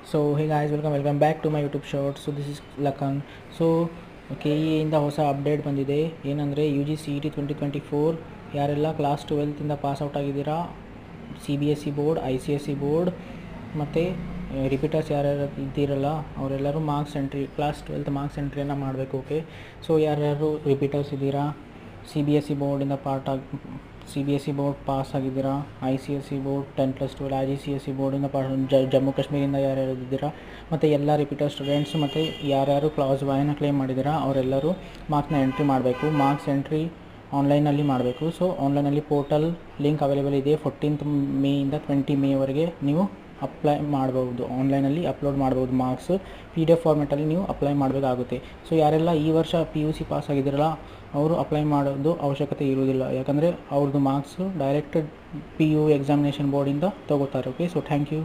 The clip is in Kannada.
So hey guys, welcome back to my YouTube short. So this is Lakan. So K E ಇಂದ ಹೊಸ ಅಪ್ಡೇಟ್ ಬಂದಿದೆ. ಏನಂದರೆ U G C E T 2024 ಯಾರೆಲ್ಲ ಕ್ಲಾಸ್ 12ಇಂದ ಪಾಸ್ಔಟ್ ಆಗಿದ್ದೀರಾ, C B S C board, I C S C board ಮತ್ತು ರಿಪೀಟರ್ಸ್ ಯಾರ್ಯಾರು ಇದ್ದೀರಲ್ಲ ಅವರೆಲ್ಲರೂ ಮಾರ್ಕ್ಸ್ ಎಂಟ್ರಿ, ಕ್ಲಾಸ್ 12 ಮಾರ್ಕ್ಸ್ ಎಂಟ್ರಿಯನ್ನು ಮಾಡಬೇಕು. ಓಕೆ, ಸೊ ಯಾರ್ಯಾರು ರಿಪೀಟರ್ಸ್ ಇದ್ದೀರಾ, ಸಿ ಬಿ ಎಸ್ ಸಿ ಬೋರ್ಡಿಂದ C B S C board pass ಆಗಿದ್ದೀರಾ, I C S C board 10+12, I G C S C ಬೋರ್ಡಿಂದ Jammu ಕಾಶ್ಮೀರಿಂದ ಯಾರ್ಯಾರು ಇದ್ದೀರಾ ಮತ್ತು ಎಲ್ಲ ರಿಪೀಟರ್ ಸ್ಟೂಡೆಂಟ್ಸ್ ಮತ್ತು ಯಾರ್ಯಾರು ಕ್ಲಾಸ್ ವೈನ ಕ್ಲೇಮ್ ಮಾಡಿದ್ದೀರಾ ಅವರೆಲ್ಲರೂ ಮಾರ್ಕ್ಸ್ನ ಎಂಟ್ರಿ ಮಾಡಬೇಕು. ಮಾರ್ಕ್ಸ್ ಎಂಟ್ರಿ ಆನ್ಲೈನಲ್ಲಿ ಮಾಡಬೇಕು. ಸೊ ಆನ್ಲೈನಲ್ಲಿ ಪೋರ್ಟಲ್ ಲಿಂಕ್ ಅವೈಲೇಬಲ್ ಇದೆ. 14th ಮೇಯಿಂದ 20 ಮೇವರೆಗೆ ನೀವು ಅಪ್ಲೈ ಮಾಡ್ಬೋದು. ಆನ್ಲೈನಲ್ಲಿ ಅಪ್ಲೋಡ್ ಮಾಡ್ಬೋದು. ಮಾರ್ಕ್ಸ್ ಪಿ ಡಿ ಎಫ್ ಫಾರ್ಮೆಟಲ್ಲಿ ನೀವು ಅಪ್ಲೈ ಮಾಡಬೇಕಾಗುತ್ತೆ. ಸೊ ಯಾರೆಲ್ಲ ಈ ವರ್ಷ ಪಿ ಯು ಸಿ ಪಾಸ್ ಆಗಿದ್ದೀರಲ್ಲ ಅವರು ಅಪ್ಲೈ ಮಾಡೋದು ಅವಶ್ಯಕತೆ ಇರುವುದಿಲ್ಲ, ಯಾಕಂದರೆ ಅವ್ರದ್ದು marks direct P U examination ಬೋರ್ಡಿಂದ ತೊಗೋತಾರೆ. Okay, so thank you.